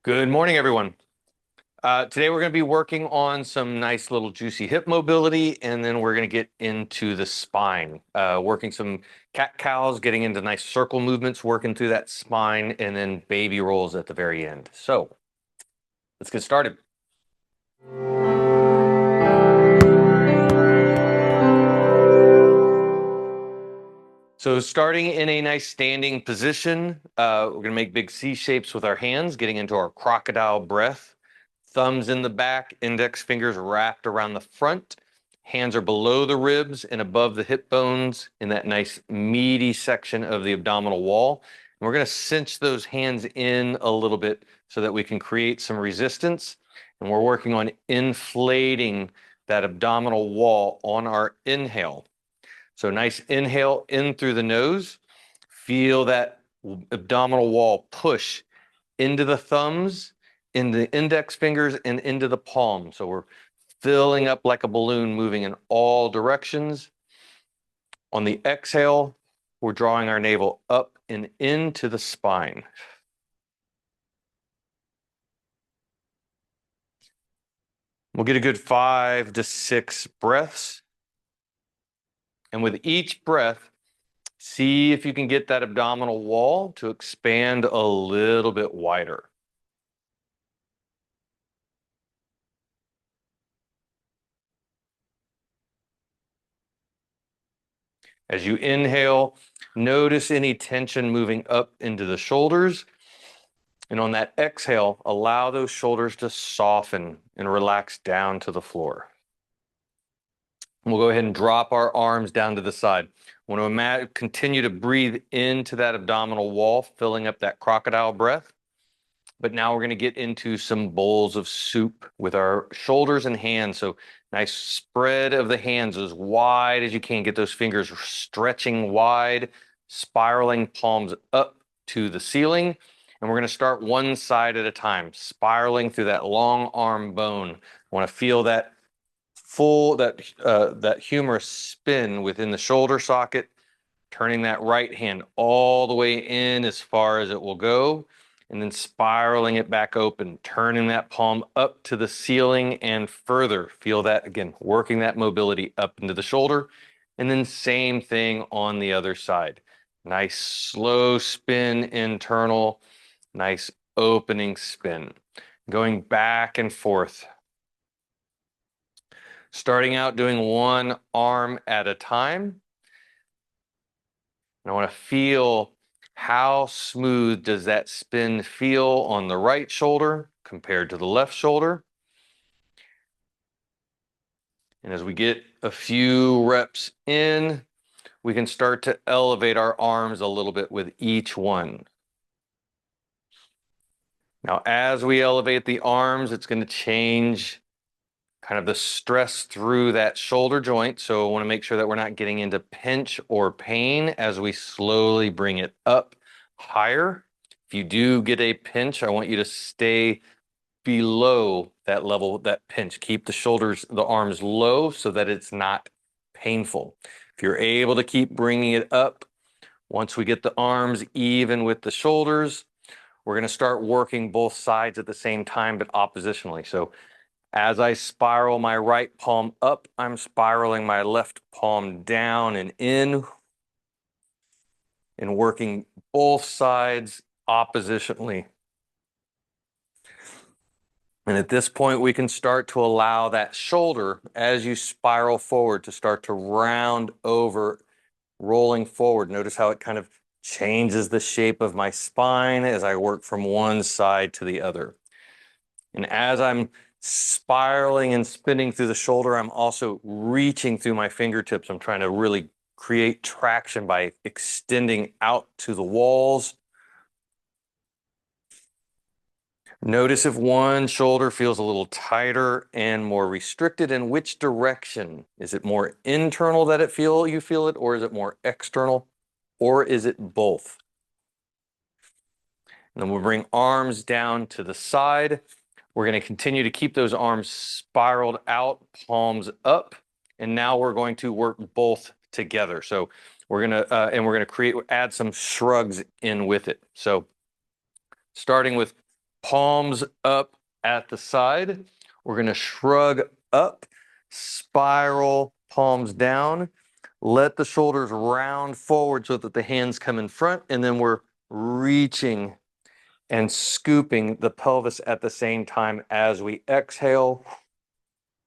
Good morning, everyone. Today we're going to be working on some nice little juicy hip mobility, and then we're going to get into the spine, working some cat-cows, getting into nice circle movements, working through that spine, and then baby rolls at the very end. So let's get started. So starting in a nice standing position, we're going to make big C shapes with our hands, getting into our crocodile breath. Thumbs in the back, index fingers wrapped around the front. Hands are below the ribs and above the hip bones in that nice meaty section of the abdominal wall. And we're going to cinch those hands in a little bit so that we can create some resistance. And we're working on inflating that abdominal wall on our inhale. So nice inhale in through the nose. Feel that abdominal wall push into the thumbs, in the index fingers, and into the palm. So we're filling up like a balloon, moving in all directions. On the exhale, we're drawing our navel up and into the spine. We'll get a good 5 to 6 breaths. And with each breath, see if you can get that abdominal wall to expand a little bit wider. As you inhale, notice any tension moving up into the shoulders. And on that exhale, allow those shoulders to soften and relax down to the floor. We'll go ahead and drop our arms down to the side. Want to continue to breathe into that abdominal wall, filling up that crocodile breath. But now we're going to get into some bowls of soup with our shoulders and hands. So nice spread of the hands as wide as you can. Get those fingers stretching wide, spiraling palms up to the ceiling. And we're going to start one side at a time, spiraling through that long arm bone. I want to feel that that humorous spin within the shoulder socket, turning that right hand all the way in as far as it will go, and then spiraling it back open, turning that palm up to the ceiling and further. Feel that again, working that mobility up into the shoulder. And then same thing on the other side. Nice slow spin internal, nice opening spin. Going back and forth. Starting out doing one arm at a time. And I want to feel how smooth does that spin feel on the right shoulder compared to the left shoulder. And as we get a few reps in, we can start to elevate our arms a little bit with each one. Now, as we elevate the arms, it's going to change kind of the stress through that shoulder joint. So I want to make sure that we're not getting into pinch or pain as we slowly bring it up higher. If you do get a pinch, I want you to stay below that level, that pinch. Keep the shoulders, the arms low so that it's not painful. If you're able to keep bringing it up, once we get the arms even with the shoulders, we're going to start working both sides at the same time, but oppositionally. So as I spiral my right palm up, I'm spiraling my left palm down and in, and working both sides oppositionally. And at this point, we can start to allow that shoulder, as you spiral forward, to start to round over, rolling forward. Notice how it kind of changes the shape of my spine as I work from one side to the other. And as I'm spiraling and spinning through the shoulder, I'm also reaching through my fingertips. I'm trying to really create traction by extending out to the walls. Notice if one shoulder feels a little tighter and more restricted, and which direction. Is it more internal that you feel it, or is it more external, or is it both? And then we'll bring arms down to the side. We're going to continue to keep those arms spiraled out, palms up, and now we're going to work both together. So we're going to add some shrugs in with it. So starting with palms up at the side. We're going to shrug up, spiral palms down, let the shoulders round forward so that the hands come in front, and then we're reaching and scooping the pelvis at the same time as we exhale.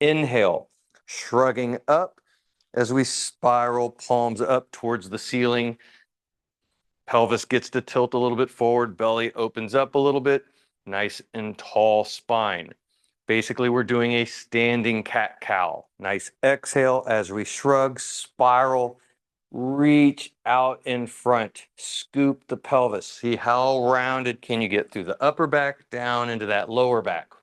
Inhale, shrugging up as we spiral palms up towards the ceiling. Pelvis gets to tilt a little bit forward, belly opens up a little bit, nice and tall spine. Basically, we're doing a standing cat-cow. Nice exhale as we shrug, spiral, reach out in front, scoop the pelvis. See how rounded can you get through the upper back, down into that lower back.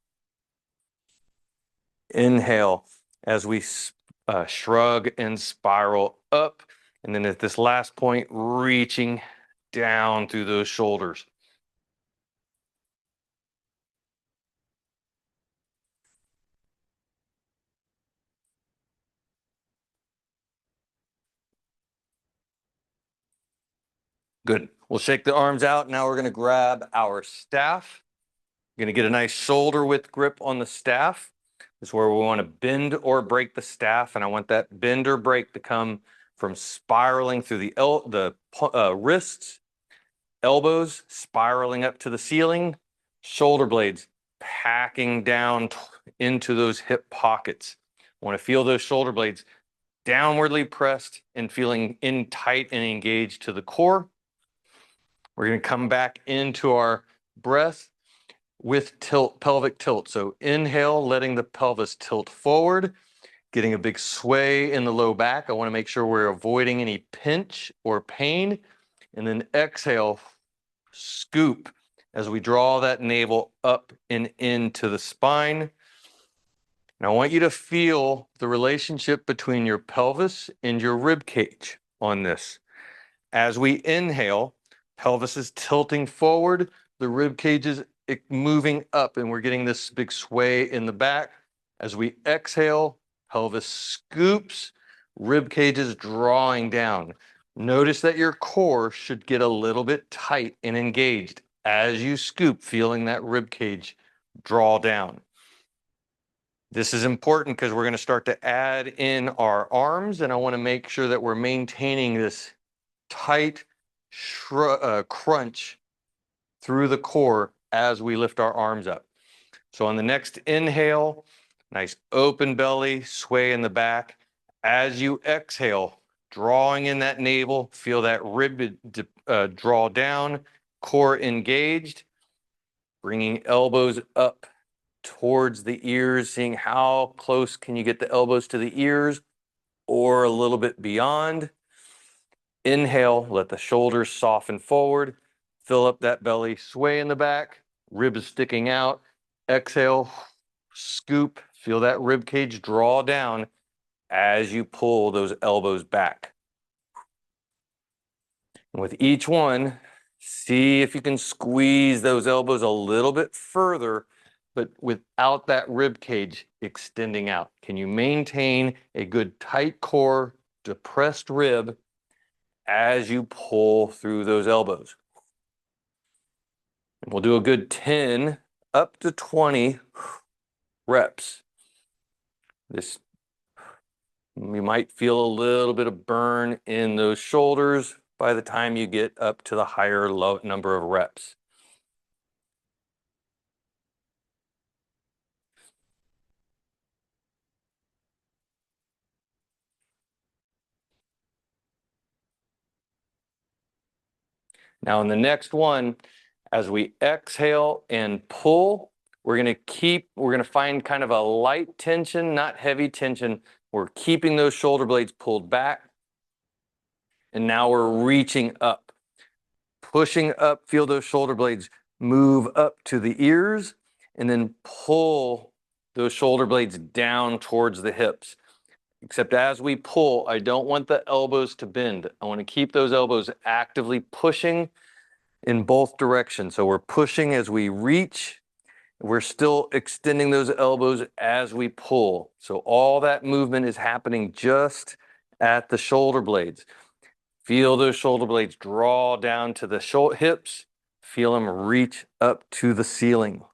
Inhale as we shrug and spiral up. And then at this last point, reaching down through those shoulders. Good. We'll shake the arms out. Now we're going to grab our staff. You're going to get a nice shoulder width grip on the staff. This is where we want to bend or break the staff. And I want that bend or break to come from spiraling through the wrists, elbows, spiraling up to the ceiling, shoulder blades packing down into those hip pockets. I want to feel those shoulder blades downwardly pressed and feeling in tight and engaged to the core. We're going to come back into our breath with tilt, pelvic tilt. So inhale, letting the pelvis tilt forward, getting a big sway in the low back. I want to make sure we're avoiding any pinch or pain. And then exhale, scoop as we draw that navel up and into the spine. And I want you to feel the relationship between your pelvis and your rib cage on this. As we inhale, pelvis is tilting forward, the rib cage is moving up, and we're getting this big sway in the back. As we exhale, pelvis scoops, rib cage is drawing down. Notice that your core should get a little bit tight and engaged as you scoop, feeling that rib cage draw down. This is important because we're going to start to add in our arms, and I want to make sure that we're maintaining this tight crunch through the core as we lift our arms up. So on the next inhale, nice open belly, sway in the back. As you exhale, drawing in that navel, feel that rib draw down, core engaged, bringing elbows up towards the ears, seeing how close can you get the elbows to the ears or a little bit beyond. Inhale, let the shoulders soften forward, fill up that belly, sway in the back, ribs sticking out. Exhale, scoop, feel that rib cage draw down as you pull those elbows back. And with each one, see if you can squeeze those elbows a little bit further, but without that rib cage extending out. Can you maintain a good tight core, depressed rib as you pull through those elbows? And we'll do a good 10 up to 20 reps. This, you might feel a little bit of burn in those shoulders by the time you get up to the higher number of reps. Now in the next one, as we exhale and pull, we're going to find kind of a light tension, not heavy tension. We're keeping those shoulder blades pulled back. And now we're reaching up, pushing up, feel those shoulder blades move up to the ears, and then pull those shoulder blades down towards the hips. Except as we pull, I don't want the elbows to bend. I want to keep those elbows actively pushing in both directions. So we're pushing as we reach. We're still extending those elbows as we pull. So all that movement is happening just at the shoulder blades. Feel those shoulder blades draw down to the hips. Feel them reach up to the ceiling.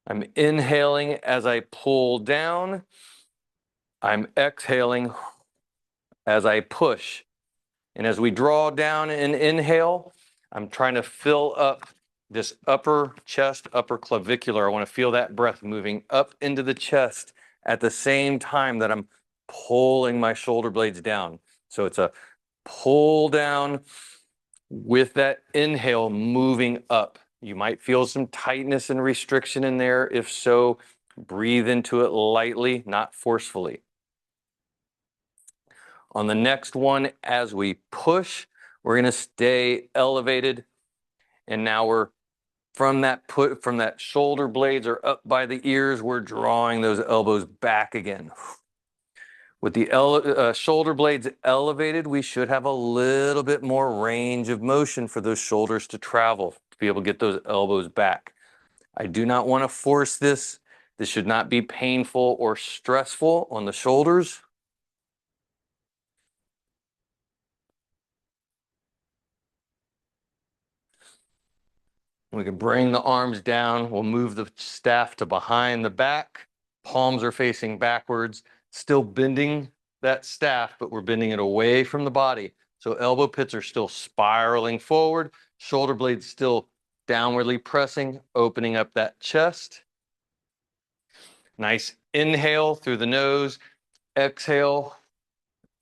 I'm inhaling as I pull down. I'm exhaling as I push. And as we draw down and inhale, I'm trying to fill up this upper chest, upper clavicular. I want to feel that breath moving up into the chest at the same time that I'm pulling my shoulder blades down. So it's a pull down with that inhale moving up. You might feel some tightness and restriction in there. If so, breathe into it lightly, not forcefully. On the next one, as we push, we're going to stay elevated. And now we're from that shoulder blades are up by the ears, we're drawing those elbows back again. With the shoulder blades elevated, we should have a little bit more range of motion for those shoulders to travel, to be able to get those elbows back. I do not want to force this. This should not be painful or stressful on the shoulders. We can bring the arms down. We'll move the staff to behind the back. Palms are facing backwards, still bending that staff, but we're bending it away from the body. So elbow pits are still spiraling forward, shoulder blades still downwardly pressing, opening up that chest. Nice inhale through the nose, exhale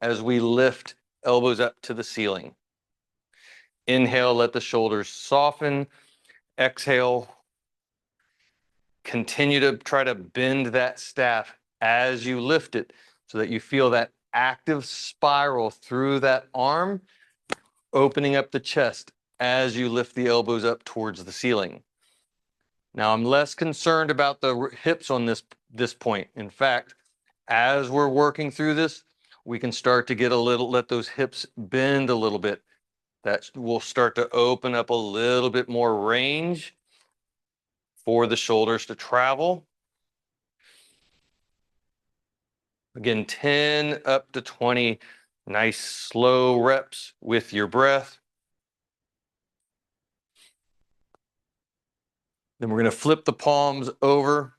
as we lift elbows up to the ceiling. Inhale, let the shoulders soften. Exhale, continue to try to bend that staff as you lift it so that you feel that active spiral through that arm, opening up the chest as you lift the elbows up towards the ceiling. Now, I'm less concerned about the hips on this point. In fact, as we're working through this, we can start to let those hips bend a little bit. That will start to open up a little bit more range for the shoulders to travel. Again, 10 up to 20 nice slow reps with your breath. Then we're going to flip the palms over.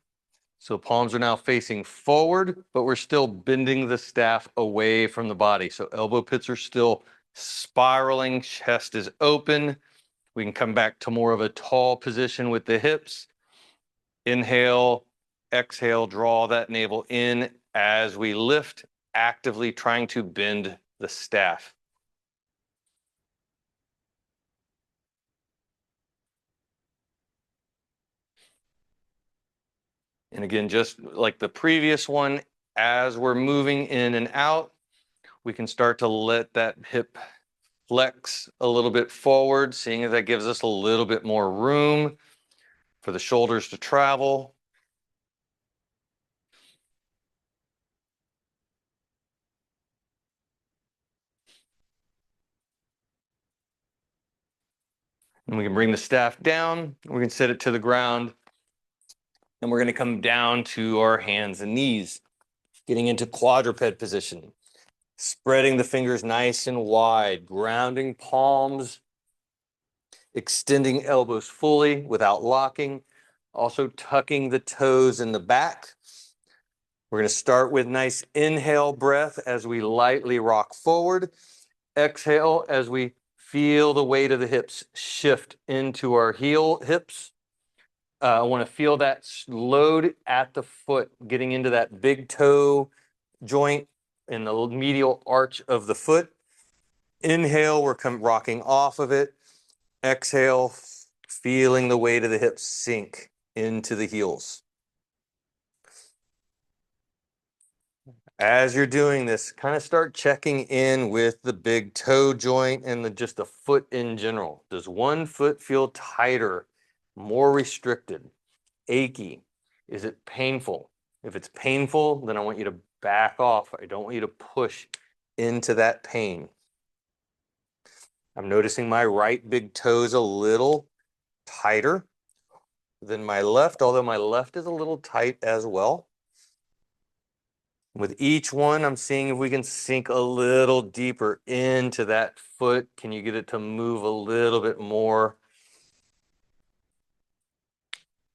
So palms are now facing forward, but we're still bending the staff away from the body. So elbow pits are still spiraling, chest is open. We can come back to more of a tall position with the hips. Inhale, exhale, draw that navel in as we lift, actively trying to bend the staff. And again, just like the previous one, as we're moving in and out, we can start to let that hip flex a little bit forward, seeing as that gives us a little bit more room for the shoulders to travel. And we can bring the staff down. We can set it to the ground. And we're going to come down to our hands and knees, getting into quadruped position. Spreading the fingers nice and wide, grounding palms, extending elbows fully without locking, also tucking the toes in the back. We're going to start with nice inhale breath as we lightly rock forward. Exhale as we feel the weight of the hips shift into our hips. I want to feel that load at the foot, getting into that big toe joint in the medial arch of the foot. Inhale, we're rocking off of it. Exhale, feeling the weight of the hips sink into the heels. As you're doing this, kind of start checking in with the big toe joint and just the foot in general. Does one foot feel tighter, more restricted, achy? Is it painful? If it's painful, then I want you to back off. I don't want you to push into that pain. I'm noticing my right big toe is a little tighter than my left, although my left is a little tight as well. With each one, I'm seeing if we can sink a little deeper into that foot. Can you get it to move a little bit more?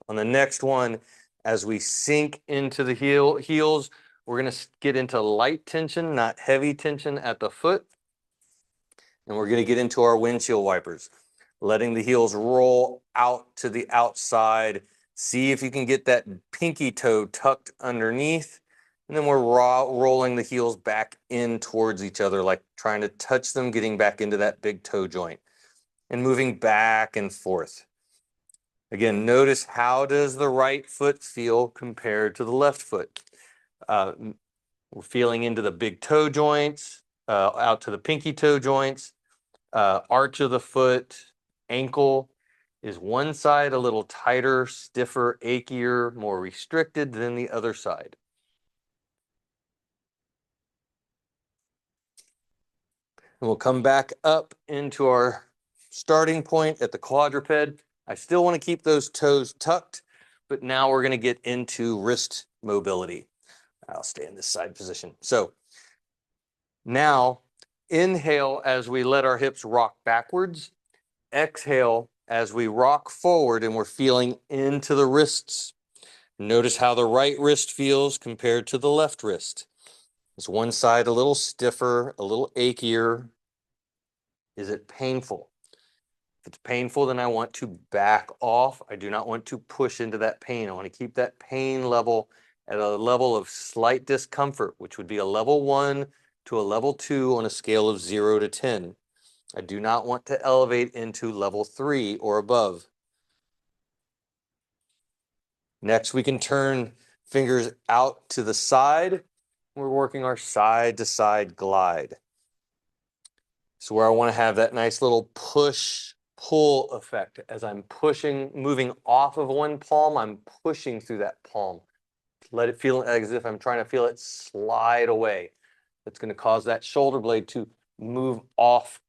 On the next one, As we sink into the heels, we're going to get into light tension, not heavy tension at the foot. And we're going to get into our windshield wipers, letting the heels roll out to the outside. See if you can get that pinky toe tucked underneath. And then we're rolling the heels back in towards each other, like trying to touch them, getting back into that big toe joint and moving back and forth. Again, notice how does the right foot feel compared to the left foot? We're feeling into the big toe joints, out to the pinky toe joints, arch of the foot, ankle. Is one side a little tighter, stiffer, achier, more restricted than the other side? And we'll come back up into our starting point at the quadruped. I still want to keep those toes tucked, but now we're going to get into wrist mobility. I'll stay in this side position. So now inhale as we let our hips rock backwards. Exhale as we rock forward and we're feeling into the wrists. Notice how the right wrist feels compared to the left wrist. Is one side a little stiffer, a little achier? Is it painful? If it's painful, then I want to back off. I do not want to push into that pain. I want to keep that pain level at a level of slight discomfort, which would be a level 1 to a level 2 on a scale of 0 to 10. I do not want to elevate into level 3 or above. Next, we can turn fingers out to the side. We're working our side to side glide. So where I want to have that nice little push pull effect. As I'm pushing, moving off of one palm, I'm pushing through that palm. Let it feel as if I'm trying to feel it slide away. That's going to cause that shoulder blade to move off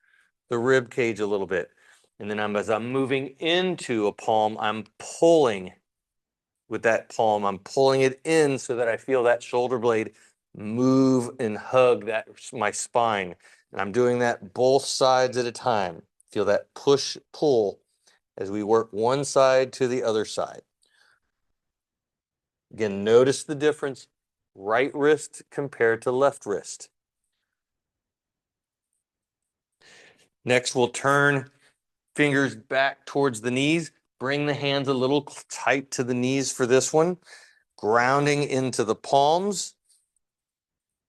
the rib cage a little bit. And then as I'm moving into a palm, I'm pulling with that palm. I'm pulling it in so that I feel that shoulder blade move and hug my spine. And I'm doing that both sides at a time. Feel that push, pull as we work one side to the other side. Again, notice the difference, right wrist compared to left wrist. Next, we'll turn fingers back towards the knees. Bring the hands a little tight to the knees for this one. Grounding into the palms.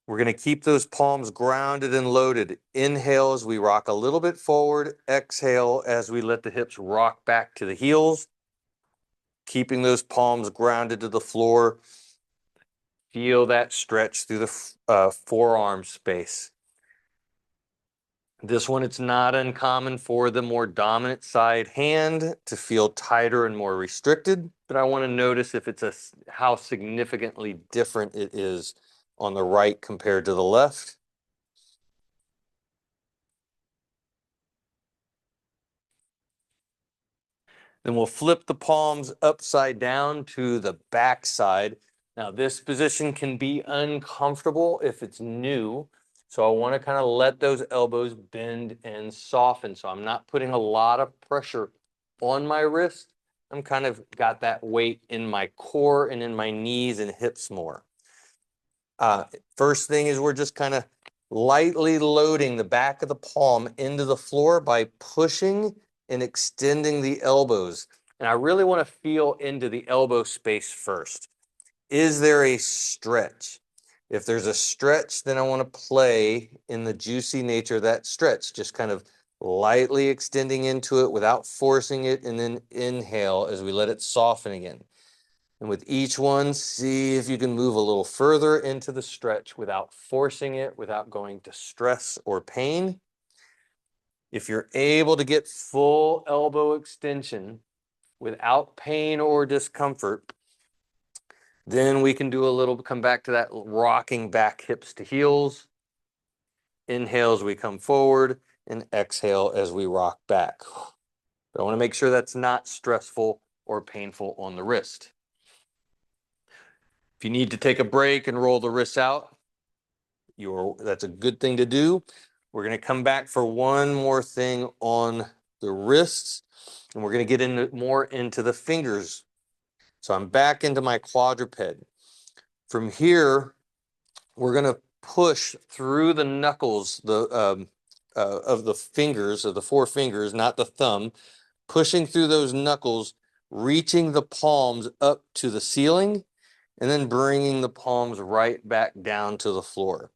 We're going to keep those palms grounded and loaded. Inhale as we rock a little bit forward. Exhale as we let the hips rock back to the heels. Keeping those palms grounded to the floor. Feel that stretch through the forearm space. This one, it's not uncommon for the more dominant side hand to feel tighter and more restricted, but I want to notice if it's how significantly different it is on the right compared to the left. Then we'll flip the palms upside down to the back side. Now this position can be uncomfortable if it's new. So I want to kind of let those elbows bend and soften. So I'm not putting a lot of pressure on my wrist. I'm kind of got that weight in my core and in my knees and hips more. First thing is we're just kind of lightly loading the back of the palm into the floor by pushing and extending the elbows. And I really want to feel into the elbow space first. Is there a stretch? If there's a stretch, then I want to play in the juicy nature of that stretch, just kind of lightly extending into it without forcing it, and then inhale as we let it soften again. And with each one, see if you can move a little further into the stretch without forcing it, without going to stress or pain. If you're able to get full elbow extension without pain or discomfort, then we can do a little, come back to that rocking back hips to heels. Inhale as we come forward and exhale as we rock back. But I want to make sure that's not stressful or painful on the wrist. If you need to take a break and roll the wrists out, that's a good thing to do. We're going to come back for one more thing on the wrists, and we're going to get more into the fingers. So I'm back into my quadruped. From here, we're going to push through the knuckles of the fingers, of the four fingers, not the thumb, pushing through those knuckles, reaching the palms up to the ceiling, and then bringing the palms right back down to the floor.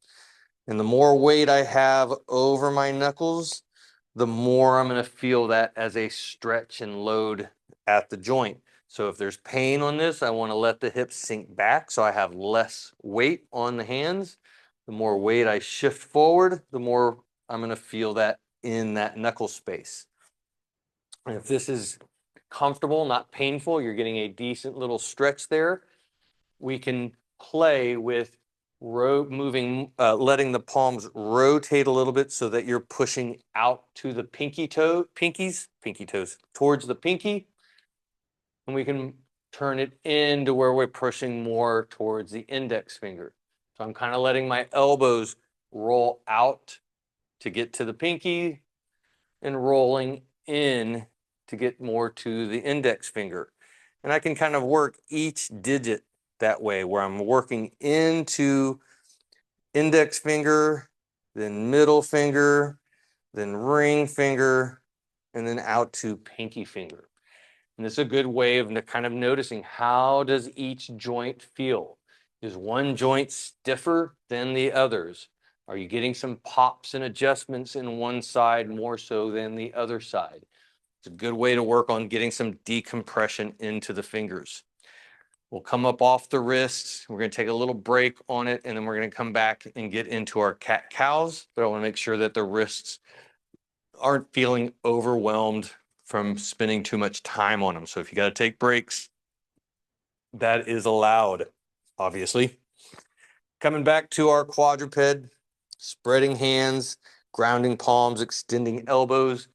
And the more weight I have over my knuckles, the more I'm going to feel that as a stretch and load at the joint. So if there's pain on this, I want to let the hips sink back so I have less weight on the hands. The more weight I shift forward, the more I'm going to feel that in that knuckle space. And if this is comfortable, not painful, you're getting a decent little stretch there, we can play with letting the palms rotate a little bit so that you're pushing out to the pinky toes towards the pinky. And we can turn it into where we're pushing more towards the index finger. So I'm kind of letting my elbows roll out to get to the pinky and rolling in to get more to the index finger. And I can kind of work each digit that way, where I'm working into index finger, then middle finger, then ring finger, and then out to pinky finger. And this is a good way of kind of noticing, how does each joint feel? Is one joint stiffer than the others? Are you getting some pops and adjustments in one side more so than the other side? It's a good way to work on getting some decompression into the fingers. We'll come up off the wrists. We're going to take a little break on it, and then we're going to come back and get into our cat-cows. But I want to make sure that the wrists aren't feeling overwhelmed from spending too much time on them. So if you got to take breaks, that is allowed, obviously. Coming back to our quadruped, spreading hands, grounding palms, extending elbows.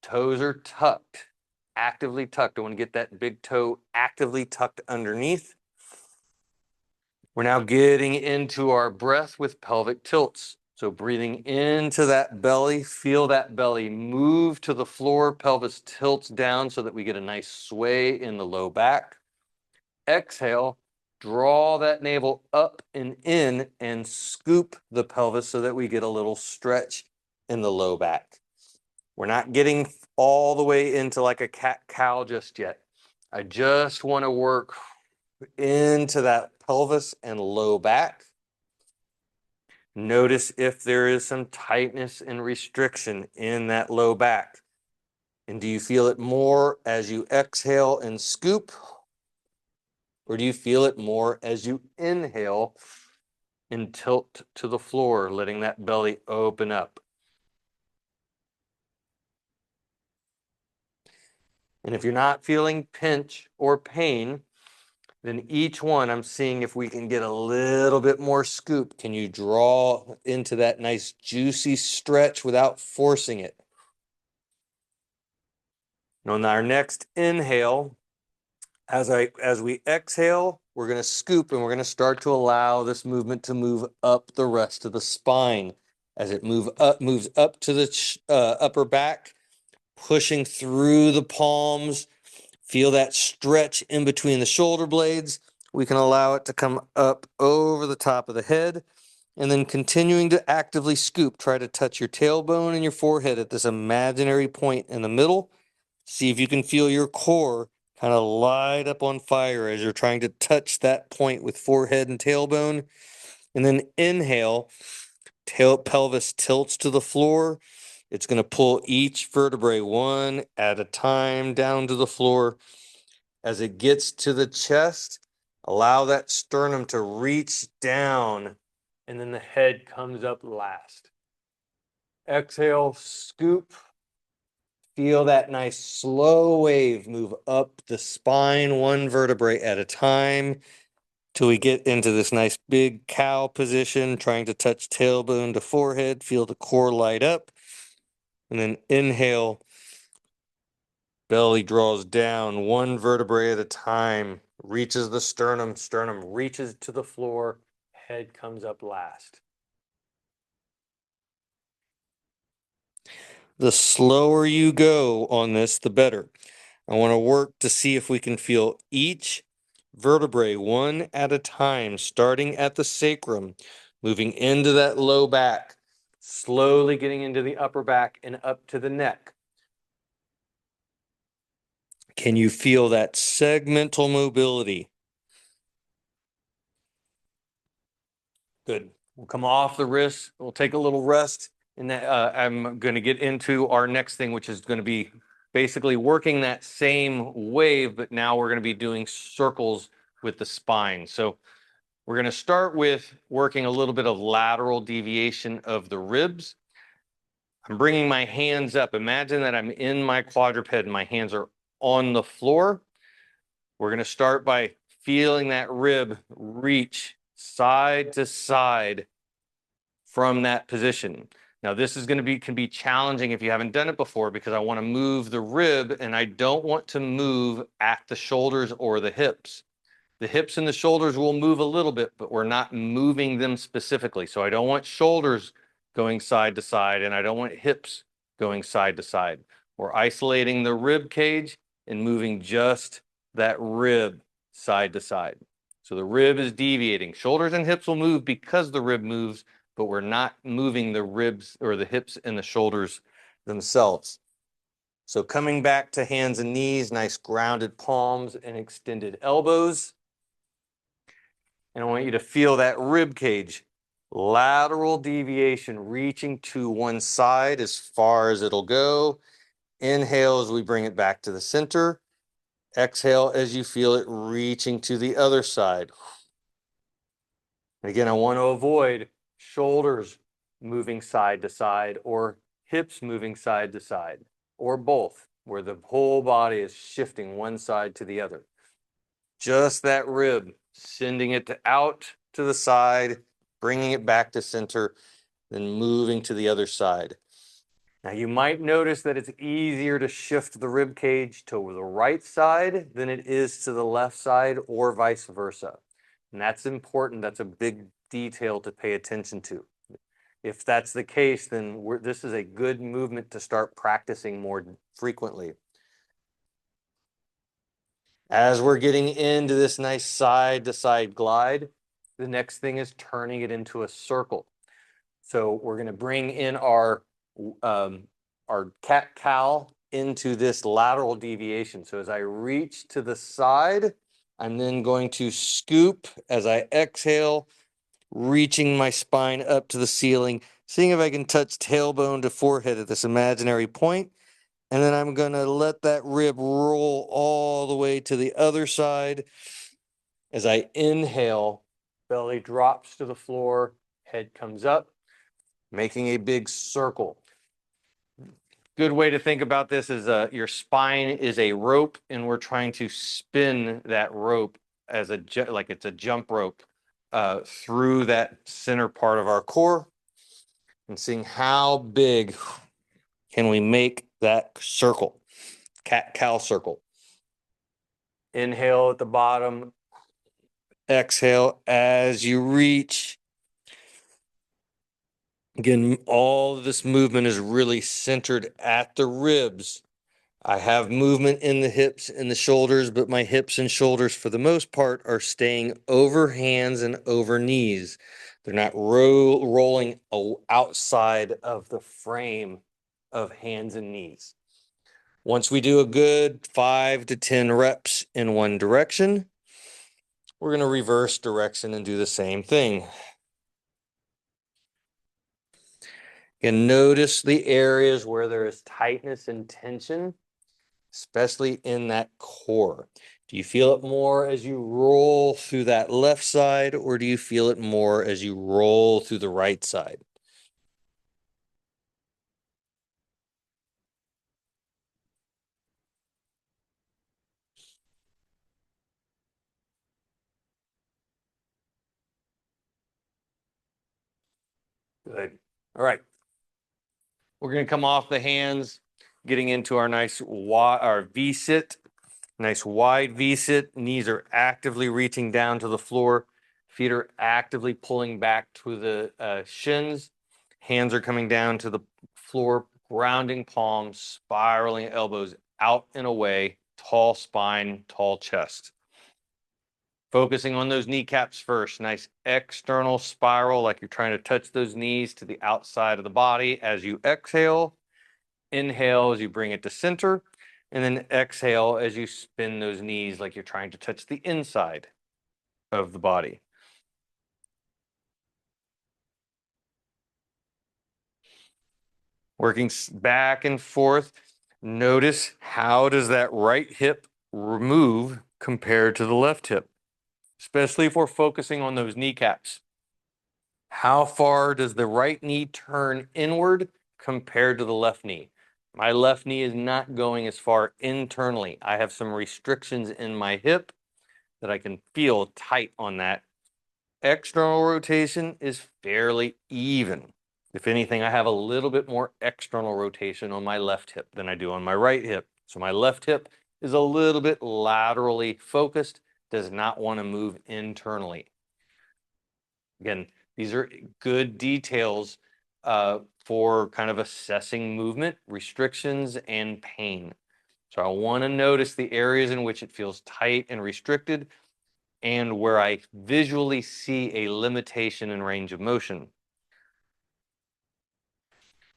Toes are tucked, actively tucked. I want to get that big toe actively tucked underneath. We're now getting into our breath with pelvic tilts. So breathing into that belly, feel that belly move to the floor, pelvis tilts down so that we get a nice sway in the low back. Exhale, draw that navel up and in and scoop the pelvis so that we get a little stretch in the low back. We're not getting all the way into like a cat-cow just yet. I just want to work into that pelvis and low back. Notice if there is some tightness and restriction in that low back. And do you feel it more as you exhale and scoop? Or do you feel it more as you inhale and tilt to the floor, letting that belly open up? And if you're not feeling pinch or pain, then each one, I'm seeing if we can get a little bit more scoop. Can you draw into that nice juicy stretch without forcing it? And on our next inhale, as we exhale, we're going to scoop and we're going to start to allow this movement to move up the rest of the spine. As it moves up to the upper back, pushing through the palms. Feel that stretch in between the shoulder blades. We can allow it to come up over the top of the head, and then continuing to actively scoop. Try to touch your tailbone and your forehead at this imaginary point in the middle. See if you can feel your core kind of light up on fire as you're trying to touch that point with forehead and tailbone. And then inhale, pelvis tilts to the floor. It's going to pull each vertebrae one at a time down to the floor. As it gets to the chest, allow that sternum to reach down, and then the head comes up last. Exhale, scoop. Feel that nice slow wave move up the spine, one vertebrae at a time, till we get into this nice big cow position, trying to touch tailbone to forehead. Feel the core light up. And then inhale, belly draws down, one vertebrae at a time, reaches the sternum, sternum reaches to the floor, head comes up last. The slower you go on this, the better. I want to work to see if we can feel each vertebrae one at a time, starting at the sacrum, moving into that low back, slowly getting into the upper back and up to the neck. Can you feel that segmental mobility? Good. We'll come off the wrist. We'll take a little rest. And I'm going to get into our next thing, which is going to be basically working that same wave, but now we're going to be doing circles with the spine. So we're going to start with working a little bit of lateral deviation of the ribs. I'm bringing my hands up. Imagine that I'm in my quadruped and my hands are on the floor. We're going to start by feeling that rib reach side to side from that position. Now, this is going to can be challenging if you haven't done it before, because I want to move the rib and I don't want to move at the shoulders or the hips. The hips and the shoulders will move a little bit, but we're not moving them specifically. So I don't want shoulders going side to side and I don't want hips going side to side. We're isolating the rib cage and moving just that rib side to side. So the rib is deviating. Shoulders and hips will move because the rib moves, but we're not moving the ribs or the hips and the shoulders themselves. So coming back to hands and knees, nice grounded palms and extended elbows. And I want you to feel that rib cage, lateral deviation, reaching to one side as far as it'll go. Inhale as we bring it back to the center. Exhale as you feel it reaching to the other side. Again, I want to avoid shoulders moving side to side or hips moving side to side, or both, where the whole body is shifting one side to the other. Just that rib, sending it out to the side, bringing it back to center, then moving to the other side. Now you might notice that it's easier to shift the rib cage to the right side than it is to the left side, or vice versa. And that's important. That's a big detail to pay attention to. If that's the case, then this is a good movement to start practicing more frequently. As we're getting into this nice side-to-side glide, the next thing is turning it into a circle. So we're going to bring in our cat-cow into this lateral deviation. So as I reach to the side, I'm then going to scoop as I exhale, reaching my spine up to the ceiling, seeing if I can touch tailbone to forehead at this imaginary point. And then I'm going to let that rib roll all the way to the other side. As I inhale, belly drops to the floor, head comes up, making a big circle. Good way to think about this is your spine is a rope, and we're trying to spin that rope as like it's a jump rope through that center part of our core, and seeing how big can we make that circle, cat-cow circle. Inhale at the bottom, exhale as you reach. Again, all of this movement is really centered at the ribs. I have movement in the hips and the shoulders, but my hips and shoulders, for the most part, are staying over hands and over knees. They're not rolling outside of the frame of hands and knees. Once we do a good 5 to 10 reps in one direction, we're going to reverse direction and do the same thing. And notice the areas where there is tightness and tension, especially in that core. Do you feel it more as you roll through that left side, or do you feel it more as you roll through the right side? Good. All right. We're going to come off the hands, getting into our nice our V-sit. Nice wide V-sit. Knees are actively reaching down to the floor. Feet are actively pulling back to the shins. Hands are coming down to the floor, grounding palms, spiraling elbows out and away. Tall spine, tall chest. Focusing on those kneecaps first. Nice external spiral, like you're trying to touch those knees to the outside of the body as you exhale. Inhale as you bring it to center, and then exhale as you spin those knees like you're trying to touch the inside of the body. Working back and forth. Notice how does that right hip move compared to the left hip, especially if we're focusing on those kneecaps. How far does the right knee turn inward compared to the left knee? My left knee is not going as far internally. I have some restrictions in my hip that I can feel tight on that. External rotation is fairly even. If anything, I have a little bit more external rotation on my left hip than I do on my right hip. So my left hip is a little bit laterally focused, does not want to move internally. Again, these are good details for kind of assessing movement, restrictions, and pain. So I want to notice the areas in which it feels tight and restricted and where I visually see a limitation in range of motion.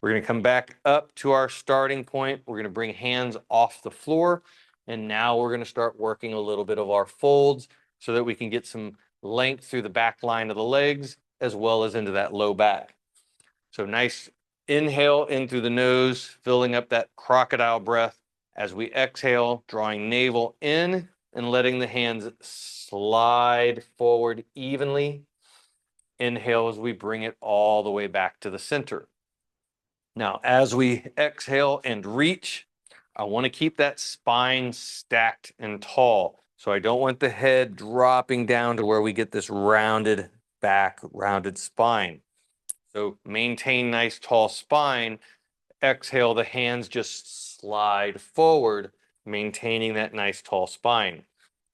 We're going to come back up to our starting point. We're going to bring hands off the floor. And now we're going to start working a little bit of our folds so that we can get some length through the back line of the legs as well as into that low back. So nice inhale in through the nose, filling up that crocodile breath. As we exhale, drawing navel in and letting the hands slide forward evenly. Inhale as we bring it all the way back to the center. Now, as we exhale and reach, I want to keep that spine stacked and tall. So I don't want the head dropping down to where we get this rounded back, rounded spine. So maintain nice tall spine. Exhale, the hands just slide forward, maintaining that nice tall spine.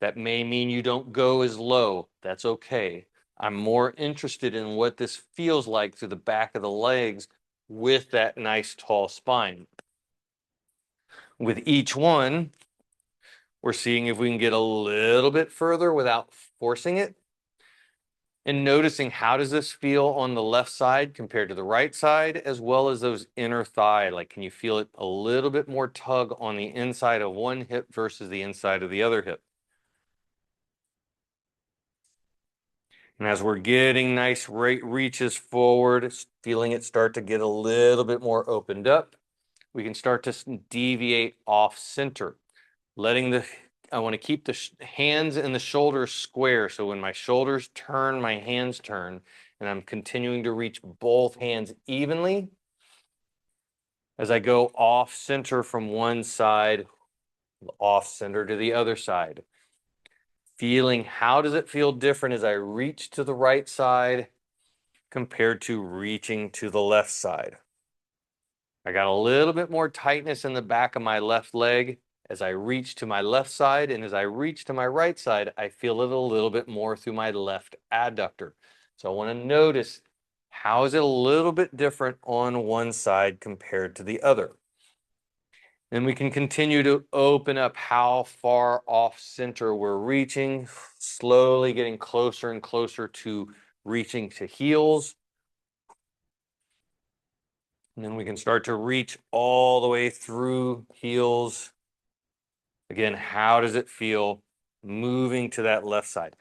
That may mean you don't go as low. That's okay. I'm more interested in what this feels like through the back of the legs with that nice tall spine. With each one, we're seeing if we can get a little bit further without forcing it. And noticing how does this feel on the left side compared to the right side, as well as those inner thigh. Like, can you feel it a little bit more tug on the inside of one hip versus the inside of the other hip? And as we're getting nice reaches forward, feeling it start to get a little bit more opened up, we can start to deviate off center, I want to keep the hands and the shoulders square. So when my shoulders turn, my hands turn, and I'm continuing to reach both hands evenly. As I go off center from one side, off center to the other side. Feeling how does it feel different as I reach to the right side compared to reaching to the left side. I got a little bit more tightness in the back of my left leg as I reach to my left side, and as I reach to my right side, I feel it a little bit more through my left adductor. So I want to notice how is it a little bit different on one side compared to the other. Then we can continue to open up how far off center we're reaching, slowly getting closer and closer to reaching to heels. And then we can start to reach all the way through heels. Again, how does it feel moving to that left side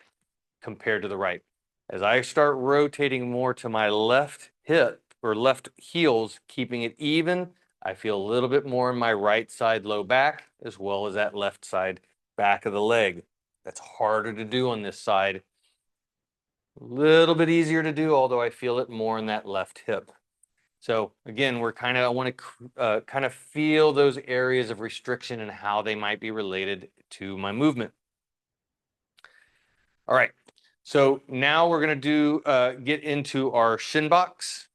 compared to the right? As I start rotating more to my left hip or left heels, keeping it even, I feel a little bit more in my right side low back, as well as that left side back of the leg. That's harder to do on this side. A little bit easier to do, although I feel it more in that left hip. So again, I want to kind of feel those areas of restriction and how they might be related to my movement. All right, so now we're going to get into our shin box.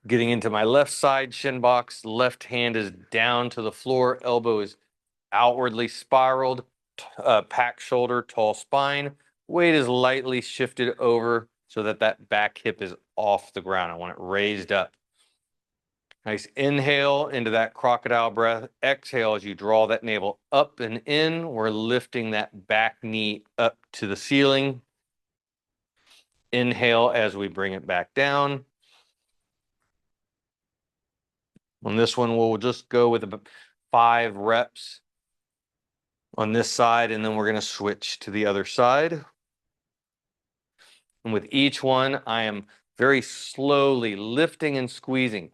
Getting into my left side shin box, left hand is down to the floor, elbow is outwardly spiraled, packed shoulder, tall spine. Weight is lightly shifted over so that that back hip is off the ground. I want it raised up. Nice inhale into that crocodile breath. Exhale as you draw that navel up and in. We're lifting that back knee up to the ceiling. Inhale as we bring it back down. On this one, we'll just go with about 5 reps on this side, and then we're going to switch to the other side. And with each one, I am very slowly lifting and squeezing.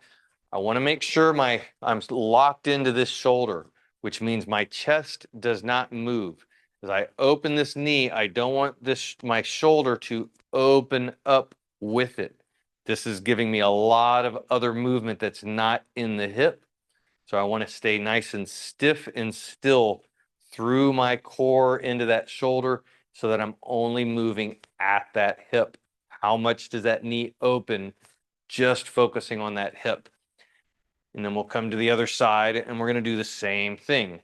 I want to make sure I'm locked into this shoulder, which means my chest does not move. As I open this knee, I don't want my shoulder to open up with it. This is giving me a lot of other movement that's not in the hip. So I want to stay nice and stiff and still through my core into that shoulder so that I'm only moving at that hip. How much does that knee open? Just focusing on that hip. And then we'll come to the other side and we're going to do the same thing.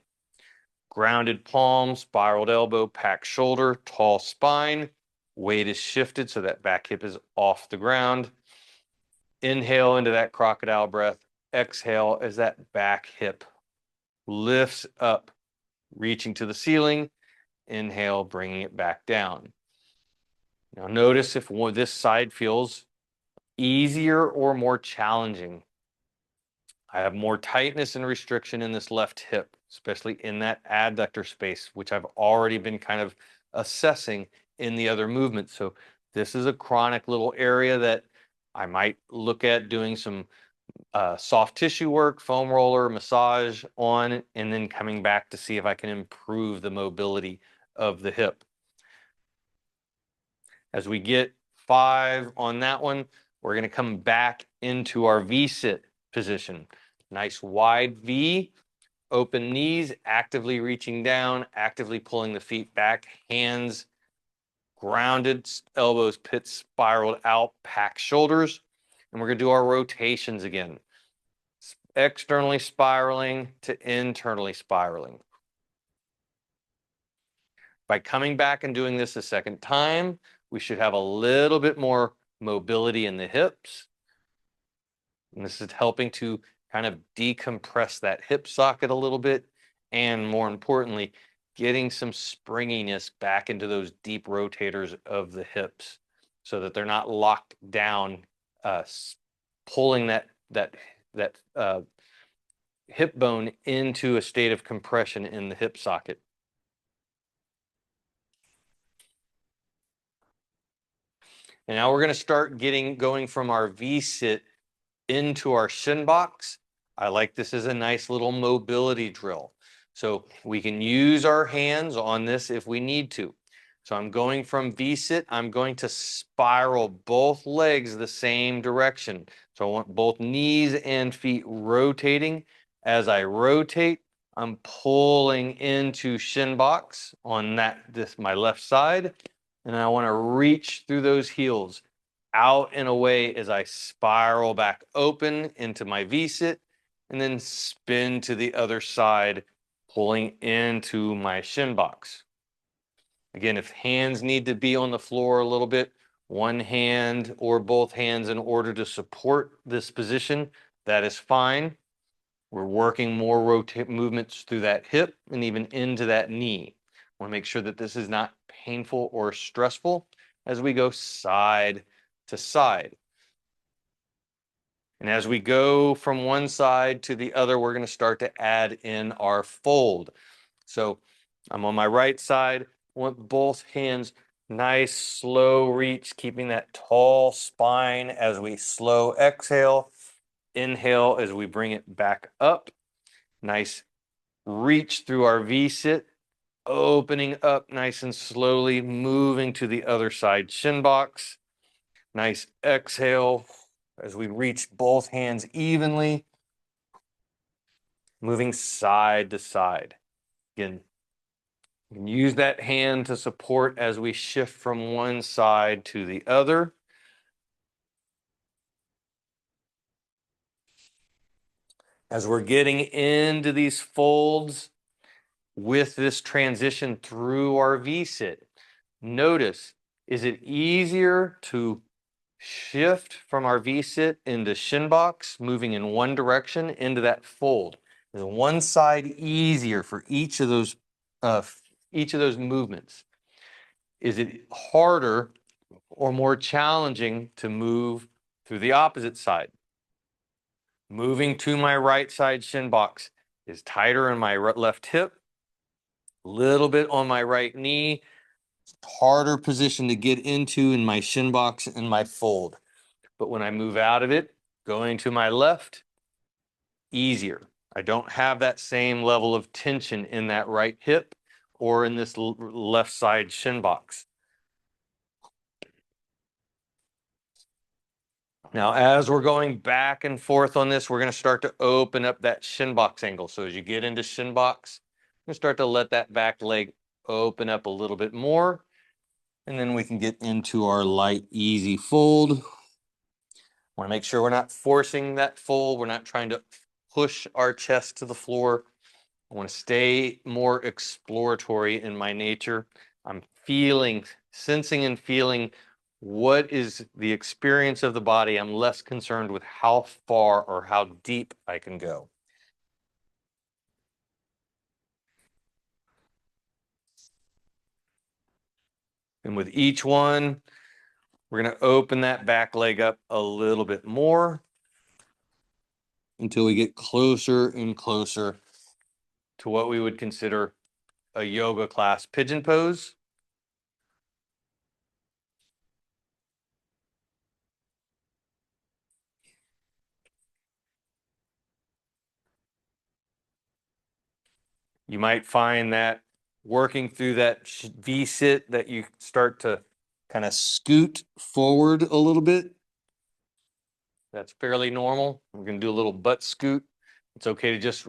Grounded palm, spiraled elbow, packed shoulder, tall spine. Weight is shifted so that back hip is off the ground. Inhale into that crocodile breath. Exhale as that back hip lifts up, reaching to the ceiling. Inhale, bringing it back down. Now notice if this side feels easier or more challenging. I have more tightness and restriction in this left hip, especially in that adductor space, which I've already been kind of assessing in the other movements. So this is a chronic little area that I might look at doing some soft tissue work, foam roller, massage on, and then coming back to see if I can improve the mobility of the hip. As we get 5 on that one, we're going to come back into our V-sit position. Nice wide V, open knees, actively reaching down, actively pulling the feet back, hands grounded, elbows pit spiraled out, pack shoulders. And we're going to do our rotations again. Externally spiraling to internally spiraling. By coming back and doing this a second time, we should have a little bit more mobility in the hips. And this is helping to kind of decompress that hip socket a little bit. And more importantly, getting some springiness back into those deep rotators of the hips so that they're not locked down, pulling that hip bone into a state of compression in the hip socket. And now we're going to start going from our V-sit into our shin box. I like this as a nice little mobility drill. So we can use our hands on this if we need to. So I'm going from V-sit, I'm going to spiral both legs the same direction. So I want both knees and feet rotating. As I rotate, I'm pulling into shin box on my left side. And I want to reach through those heels out and away as I spiral back open into my V-sit and then spin to the other side, pulling into my shin box. Again, if hands need to be on the floor a little bit, one hand or both hands in order to support this position, that is fine. We're working more movements through that hip and even into that knee. I want to make sure that this is not painful or stressful as we go side to side. And as we go from one side to the other, we're going to start to add in our fold. So I'm on my right side, I want both hands nice, slow reach, keeping that tall spine as we slow exhale. Inhale as we bring it back up. Nice reach through our V-sit, opening up nice and slowly, moving to the other side shin box. Nice exhale as we reach both hands evenly, moving side to side. Again, you can use that hand to support as we shift from one side to the other. As we're getting into these folds with this transition through our V-sit, notice, is it easier to shift from our V-sit into shin box, moving in one direction into that fold. Is one side easier for each of those movements? Is it harder or more challenging to move through the opposite side? Moving to my right side shin box is tighter in my left hip, a little bit on my right knee, harder position to get into in my shin box and my fold. But when I move out of it, going to my left, easier. I don't have that same level of tension in that right hip or in this left side shin box. Now, as we're going back and forth on this, we're going to start to open up that shin box angle. So as you get into shin box, you're going to start to let that back leg open up a little bit more. And then we can get into our light, easy fold. Want to make sure we're not forcing that fold. We're not trying to push our chest to the floor. I want to stay more exploratory in my nature. I'm sensing and feeling what is the experience of the body. I'm less concerned with how far or how deep I can go. And with each one, we're going to open that back leg up a little bit more until we get closer and closer to what we would consider a yoga class pigeon pose. You might find that working through that V-sit that you start to kind of scoot forward a little bit. That's fairly normal. We're going to do a little butt scoot. It's okay to just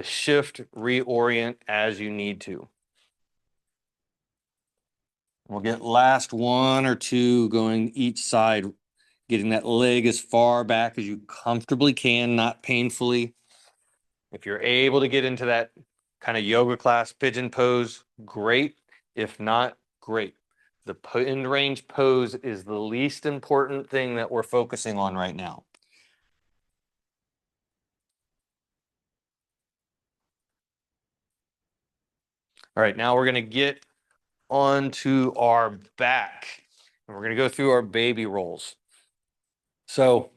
shift, reorient as you need to. We'll get last one or two going each side, getting that leg as far back as you comfortably can, not painfully. If you're able to get into that kind of yoga class pigeon pose, great. If not, great. The end range pose is the least important thing that we're focusing on right now. All right, now we're going to get onto our back. And we're going to go through our baby rolls. So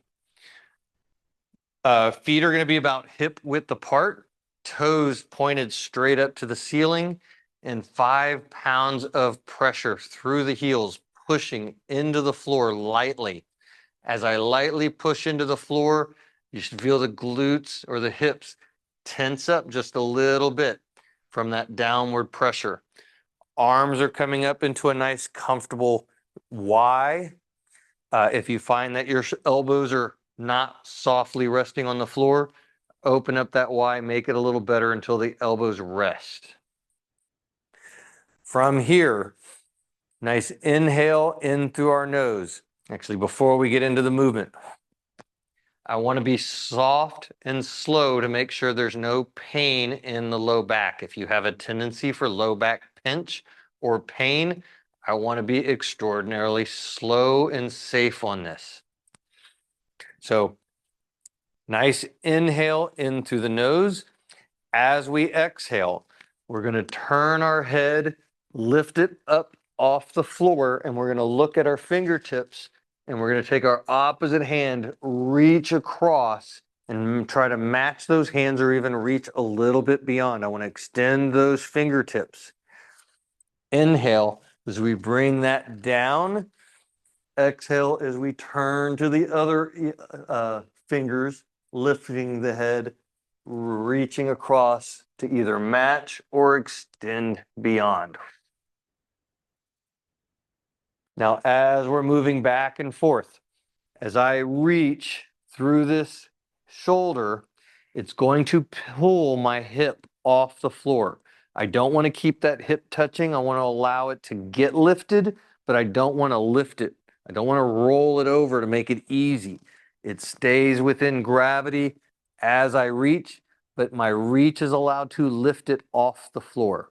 feet are going to be about hip width apart, toes pointed straight up to the ceiling, and 5 pounds of pressure through the heels, pushing into the floor lightly. As I lightly push into the floor, you should feel the glutes or the hips tense up just a little bit from that downward pressure. Arms are coming up into a nice, comfortable Y. If you find that your elbows are not softly resting on the floor, open up that Y, make it a little better until the elbows rest. From here, nice inhale in through our nose. Actually, before we get into the movement, I want to be soft and slow to make sure there's no pain in the low back. If you have a tendency for low back pinch or pain, I want to be extraordinarily slow and safe on this. So nice inhale in through the nose. As we exhale, we're going to turn our head, lift it up off the floor, and we're going to look at our fingertips, and we're going to take our opposite hand, reach across, and try to match those hands or even reach a little bit beyond. I want to extend those fingertips. Inhale as we bring that down. Exhale as we turn to the other fingers, lifting the head, reaching across to either match or extend beyond. Now, as we're moving back and forth, as I reach through this shoulder, it's going to pull my hip off the floor. I don't want to keep that hip touching. I want to allow it to get lifted, but I don't want to lift it. I don't want to roll it over to make it easy. It stays within gravity as I reach, but my reach is allowed to lift it off the floor.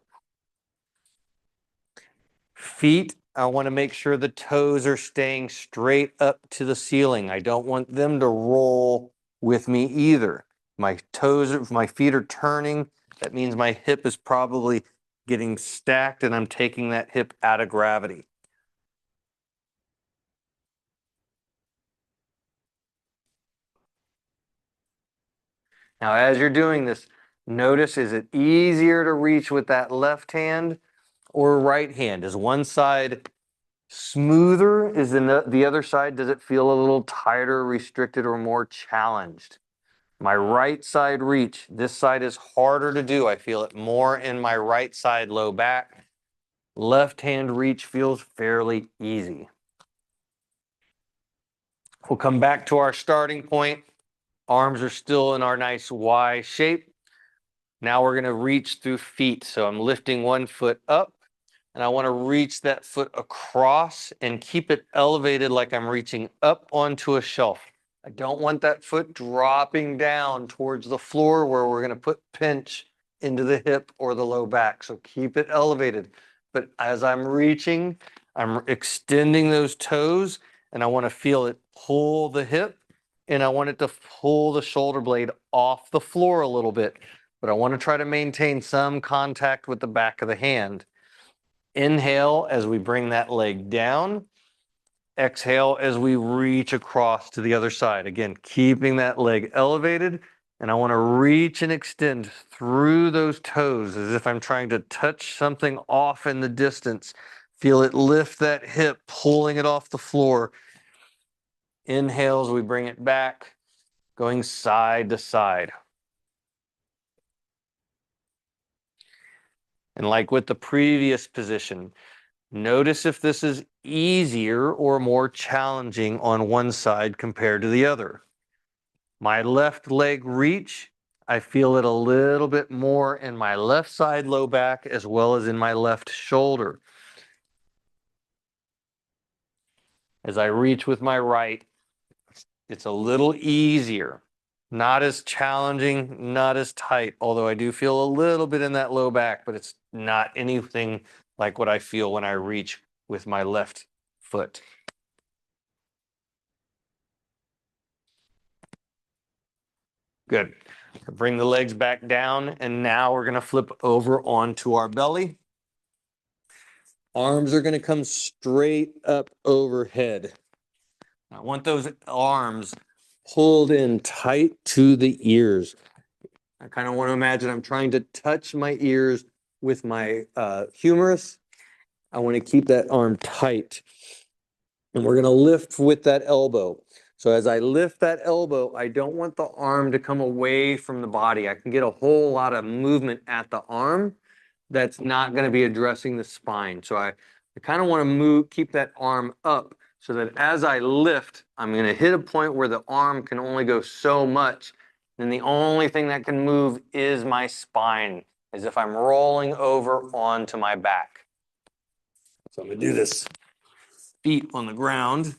Feet I want to make sure the toes are staying straight up to the ceiling. I don't want them to roll with me either. My toes, if my feet are turning, that means my hip is probably getting stacked and I'm taking that hip out of gravity. Now, as you're doing this, notice, is it easier to reach with that left hand or right hand? Is one side smoother? Is the other side, does it feel a little tighter, restricted, or more challenged? My right side reach, this side is harder to do. I feel it more in my right side low back. Left hand reach feels fairly easy. We'll come back to our starting point. Arms are still in our nice Y shape. Now we're going to reach through feet. So I'm lifting one foot up and I want to reach that foot across and keep it elevated like I'm reaching up onto a shelf. I don't want that foot dropping down towards the floor where we're going to put pinch into the hip or the low back. So keep it elevated. But as I'm reaching, I'm extending those toes and I want to feel it pull the hip and I want it to pull the shoulder blade off the floor a little bit. But I want to try to maintain some contact with the back of the hand. Inhale as we bring that leg down. Exhale as we reach across to the other side. Again, keeping that leg elevated. And I want to reach and extend through those toes as if I'm trying to touch something off in the distance. Feel it lift that hip, pulling it off the floor. Inhale as we bring it back, going side to side. And like with the previous position, notice if this is easier or more challenging on one side compared to the other. My left leg reach, I feel it a little bit more in my left side low back as well as in my left shoulder. As I reach with my right, it's a little easier. Not as challenging, not as tight, although I do feel a little bit in that low back, but it's not anything like what I feel when I reach with my left foot. Good. Bring the legs back down, and now we're going to flip over onto our belly. Arms are going to come straight up overhead. I want those arms pulled in tight to the ears. I kind of want to imagine I'm trying to touch my ears with my humerus. I want to keep that arm tight. And we're going to lift with that elbow. So as I lift that elbow, I don't want the arm to come away from the body. I can get a whole lot of movement at the arm that's not going to be addressing the spine. So I kind of want to keep that arm up so that as I lift, I'm going to hit a point where the arm can only go so much. Then the only thing that can move is my spine, as if I'm rolling over onto my back. So I'm going to do this. Feet on the ground.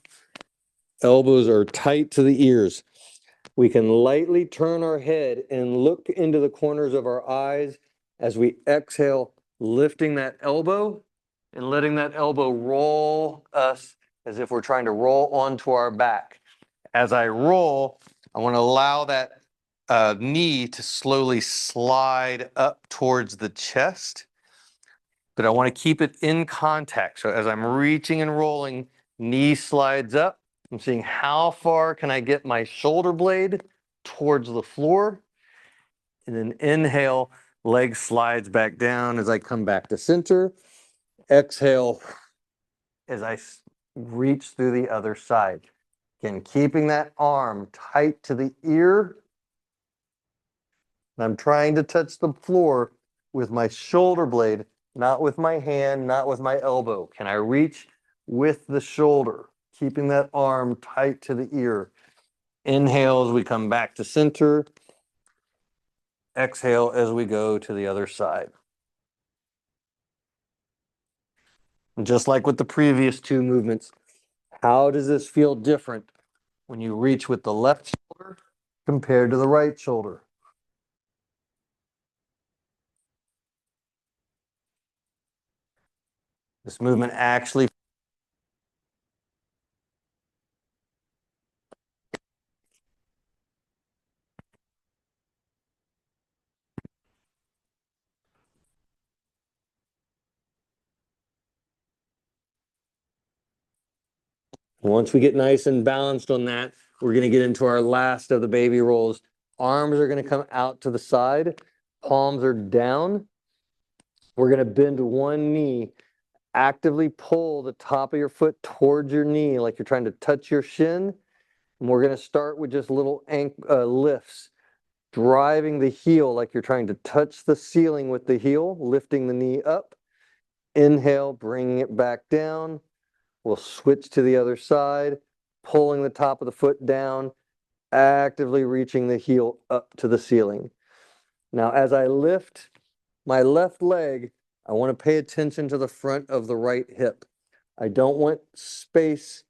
Elbows are tight to the ears. We can lightly turn our head and look into the corners of our eyes as we exhale, lifting that elbow and letting that elbow roll us as if we're trying to roll onto our back. As I roll, I want to allow that knee to slowly slide up towards the chest, but I want to keep it in contact. So as I'm reaching and rolling, knee slides up. I'm seeing how far can I get my shoulder blade towards the floor. And then inhale, leg slides back down as I come back to center. Exhale as I reach through the other side. Again, keeping that arm tight to the ear. And I'm trying to touch the floor with my shoulder blade, not with my hand, not with my elbow. Can I reach with the shoulder, keeping that arm tight to the ear? Inhale as we come back to center. Exhale as we go to the other side. And just like with the previous two movements, how does this feel different when you reach with the left shoulder compared to the right shoulder? This movement actually Once we get nice and balanced on that, we're going to get into our last of the baby rolls. Arms are going to come out to the side. Palms are down. We're going to bend one knee. Actively pull the top of your foot towards your knee like you're trying to touch your shin. And we're going to start with just little lifts, driving the heel like you're trying to touch the ceiling with the heel, lifting the knee up. Inhale, bringing it back down. We'll switch to the other side, pulling the top of the foot down, actively reaching the heel up to the ceiling. Now, as I lift my left leg, I want to pay attention to the front of the right hip. I don't want space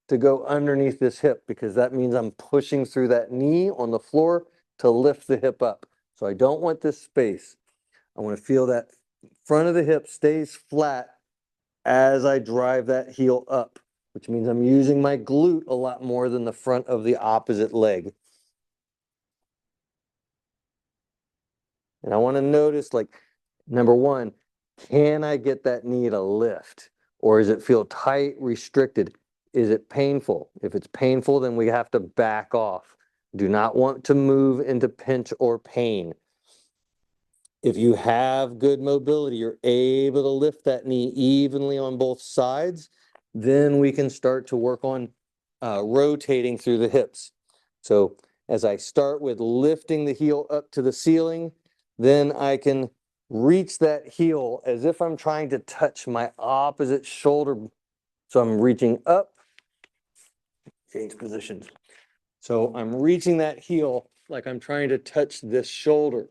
to go underneath this hip because that means I'm pushing through that knee on the floor to lift the hip up. So I don't want this space. I want to feel that front of the hip stays flat as I drive that heel up, which means I'm using my glute a lot more than the front of the opposite leg. And I want to notice, like, number one, can I get that knee to lift? Or does it feel tight, restricted? Is it painful? If it's painful, then we have to back off. Do not want to move into pinch or pain. If you have good mobility, you're able to lift that knee evenly on both sides, then we can start to work on rotating through the hips. So as I start with lifting the heel up to the ceiling, then I can reach that heel as if I'm trying to touch my opposite shoulder. So I'm reaching up, change positions. So I'm reaching that heel like I'm trying to touch this shoulder.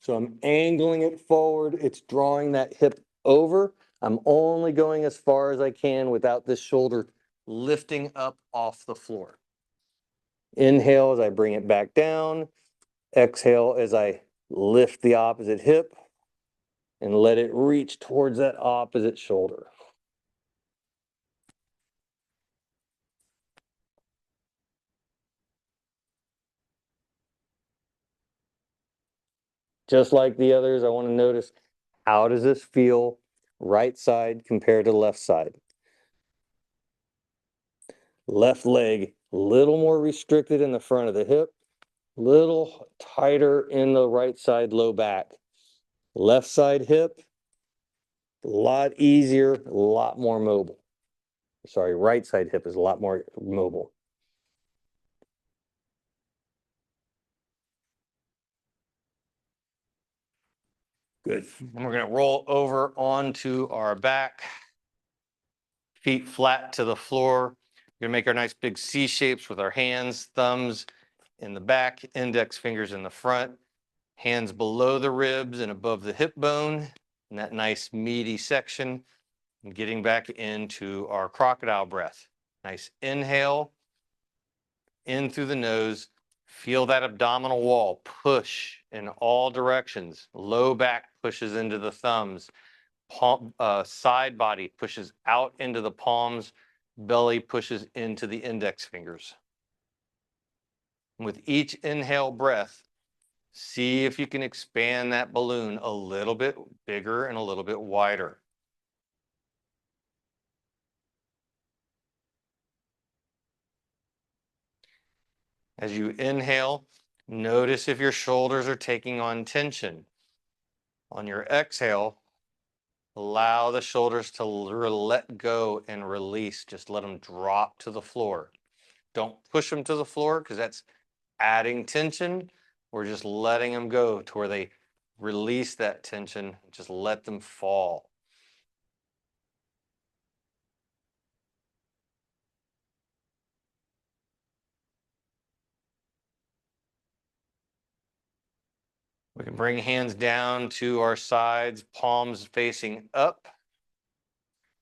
So I'm angling it forward. It's drawing that hip over. I'm only going as far as I can without this shoulder lifting up off the floor. Inhale as I bring it back down. Exhale as I lift the opposite hip and let it reach towards that opposite shoulder. Just like the others, I want to notice, how does this feel right side compared to left side? Left leg, a little more restricted in the front of the hip, little tighter in the right side low back. Left side hip, a lot easier, a lot more mobile. Sorry, right side hip is a lot more mobile. Good. And we're going to roll over onto our back, feet flat to the floor. We're going to make our nice big C shapes with our hands, thumbs in the back, index fingers in the front, hands below the ribs and above the hip bone, in that nice meaty section, and getting back into our crocodile breath. Nice inhale, in through the nose, feel that abdominal wall push in all directions. Low back pushes into the thumbs, side body pushes out into the palms, belly pushes into the index fingers. With each inhale breath, see if you can expand that balloon a little bit bigger and a little bit wider. As you inhale, notice if your shoulders are taking on tension. On your exhale, allow the shoulders to let go and release. Just let them drop to the floor. Don't push them to the floor because that's adding tension. We're just letting them go to where they release that tension. Just let them fall. We can bring hands down to our sides, palms facing up.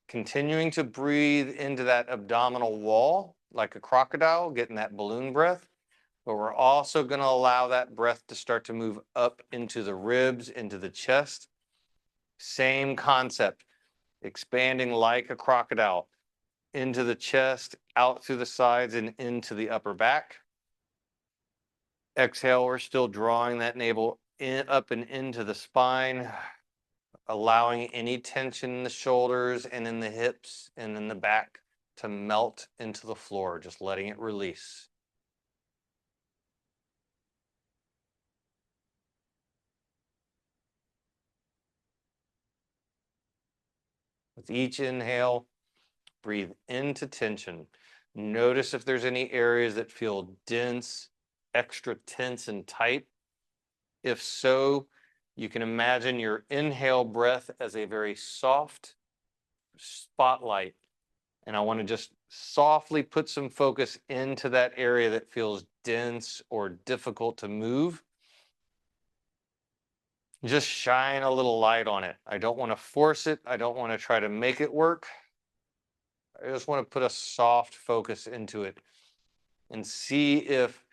Continuing to breathe into that abdominal wall like a crocodile, getting that balloon breath. But we're also going to allow that breath to start to move up into the ribs, into the chest. Same concept, expanding like a crocodile into the chest, out through the sides, and into the upper back. Exhale, we're still drawing that navel up and into the spine, allowing any tension in the shoulders and in the hips and in the back to melt into the floor, just letting it release. With each inhale, breathe into tension. Notice if there's any areas that feel dense, extra tense and tight. If so, you can imagine your inhale breath as a very soft spotlight. And I want to just softly put some focus into that area that feels dense or difficult to move. Just shine a little light on it. I don't want to force it. I don't want to try to make it work. I just want to put a soft focus into it and see if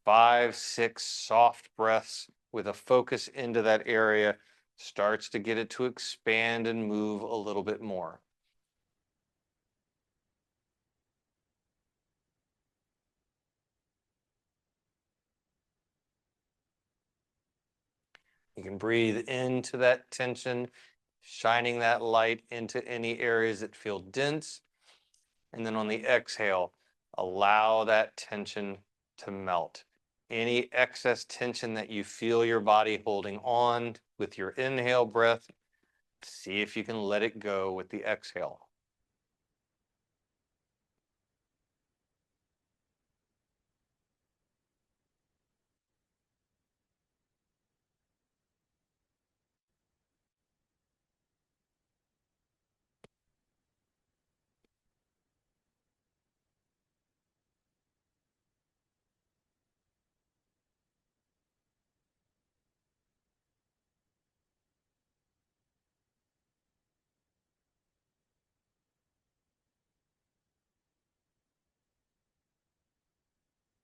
5, 6 soft breaths with a focus into that area starts to get it to expand and move a little bit more. You can breathe into that tension, shining that light into any areas that feel dense. And then on the exhale, allow that tension to melt. Any excess tension that you feel your body holding on with your inhale breath, see if you can let it go with the exhale.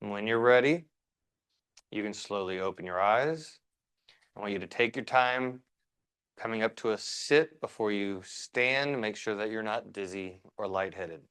And when you're ready, you can slowly open your eyes. I want you to take your time coming up to a sit before you stand. Make sure that you're not dizzy or lightheaded.